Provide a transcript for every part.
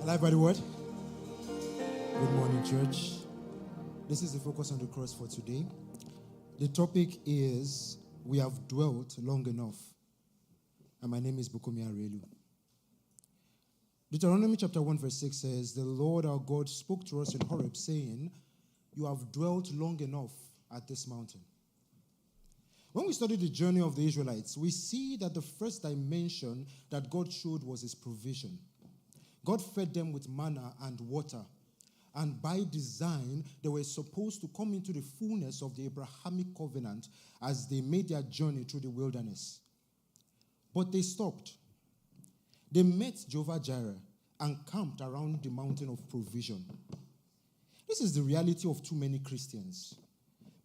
Live by the word. Good morning, church. This is the focus on the cross for today. The topic is, we have dwelt long enough. And my name is Bukunmi Areelu. Deuteronomy chapter 1 verse 6 says, the Lord our God spoke to us in Horeb, saying, you have dwelt long enough at this mountain. When we study the journey of the Israelites, we see that the first dimension that God showed was his provision. God fed them with manna and water. And by design, they were supposed to come into the fullness of the Abrahamic covenant as they made their journey through the wilderness. But they stopped. They met Jehovah Jireh and camped around the mountain of provision. This is the reality of too many Christians.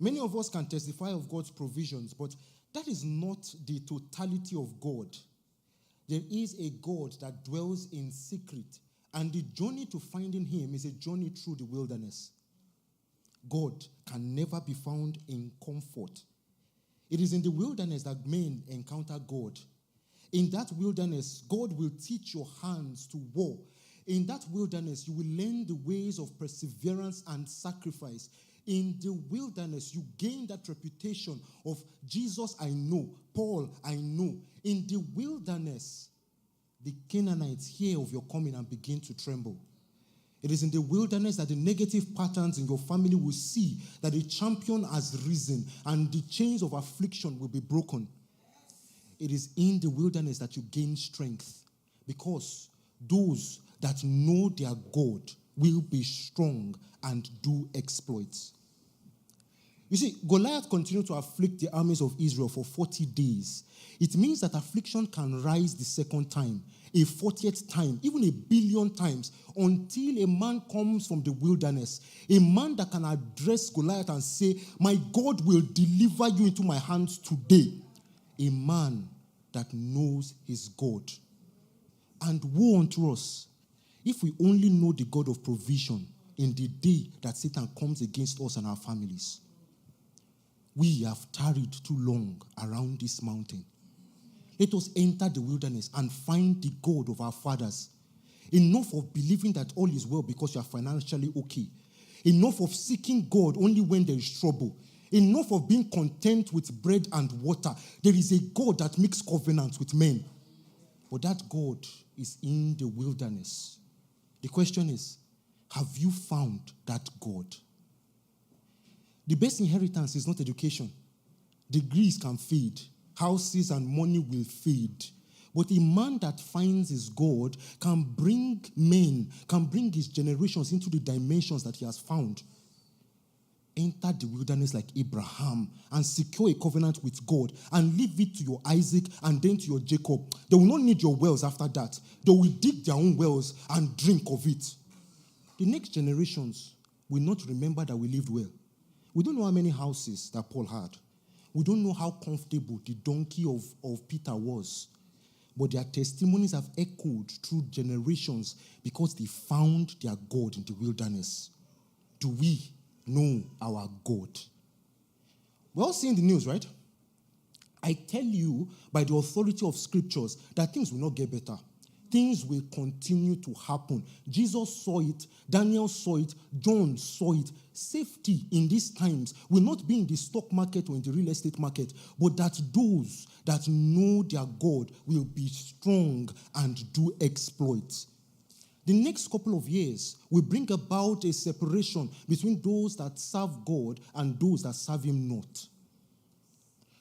Many of us can testify of God's provisions, but that is not the totality of God. There is a God that dwells in secret, and the journey to finding him is a journey through the wilderness. God can never be found in comfort. It is in the wilderness that men encounter God. In that wilderness, God will teach your hands to war. In that wilderness, you will learn the ways of perseverance and sacrifice. In the wilderness, you gain that reputation of Jesus I know, Paul I know. In the wilderness, the Canaanites hear of your coming and begin to tremble. It is in the wilderness that the negative patterns in your family will see that a champion has risen and the chains of affliction will be broken. It is in the wilderness that you gain strength, because those that know their God will be strong and do exploits. You see, Goliath continued to afflict the armies of Israel for 40 days. It means that affliction can rise the second time, a 40th time, even 1 billion times, until a man comes from the wilderness, a man that can address Goliath and say, my God will deliver you into my hands today. A man that knows his God. And woe unto us if we only know the God of provision in the day that Satan comes against us and our families. We have tarried too long around this mountain. Let us enter the wilderness and find the God of our fathers. Enough of believing that all is well because you are financially okay. Enough of seeking God only when there is trouble. Enough of being content with bread and water. There is a God that makes covenants with men. But that God is in the wilderness. The question is, have you found that God? The best inheritance is not education. Degrees can fade. Houses and money will fade. But a man that finds his God can bring men, can bring his generations into the dimensions that he has found. Enter the wilderness like Abraham and secure a covenant with God and leave it to your Isaac and then to your Jacob. They will not need your wells after that. They will dig their own wells and drink of it. The next generations will not remember that we lived well. We don't know how many houses that Paul had. We don't know how comfortable the donkey of Peter was. But their testimonies have echoed through generations because they found their God in the wilderness. Do we know our God? We're all seeing the news, right? I tell you by the authority of scriptures that things will not get better. Things will continue to happen. Jesus saw it. Daniel saw it. John saw it. Safety in these times will not be in the stock market or in the real estate market, but that those that know their God will be strong and do exploits. The next couple of years will bring about a separation between those that serve God and those that serve him not.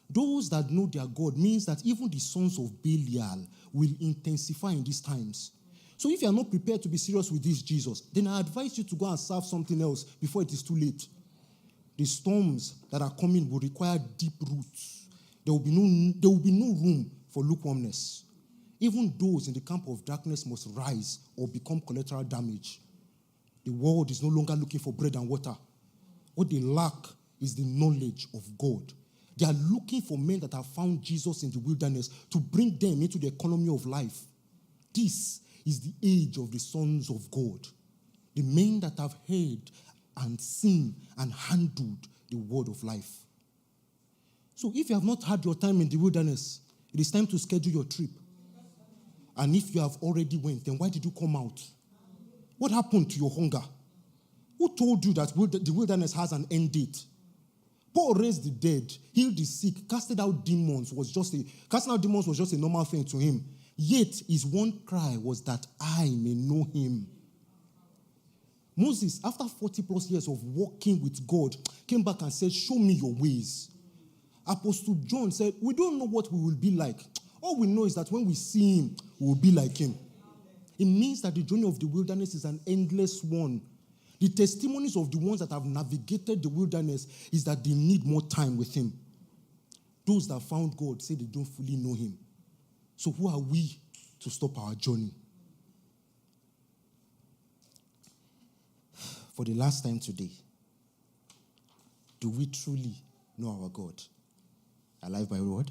Those that know their God means that even the sons of Belial will intensify in these times. So if you are not prepared to be serious with this Jesus, then I advise you to go and serve something else before it is too late. The storms that are coming will require deep roots. There will be no room for lukewarmness. Even those in the camp of darkness must rise or become collateral damage. The world is no longer looking for bread and water. What they lack is the knowledge of God. They are looking for men that have found Jesus in the wilderness to bring them into the economy of life. This is the age of the sons of God. The men that have heard and seen and handled the word of life. So if you have not had your time in the wilderness, it is time to schedule your trip. And if you have already went, then why did you come out? What happened to your hunger? Who told you that the wilderness has an end date? Paul raised the dead, healed the sick, casting out demons was just a normal thing to him. Yet his one cry was that I may know him. Moses, after 40 plus years of walking with God, came back and said, show me your ways. Apostle John said, we don't know what we will be like. All we know is that when we see him, we will be like him. It means that the journey of the wilderness is an endless one. The testimonies of the ones that have navigated the wilderness is that they need more time with him. Those that found God say they don't fully know him. So who are we to stop our journey? For the last time today, do we truly know our God? Alive by word?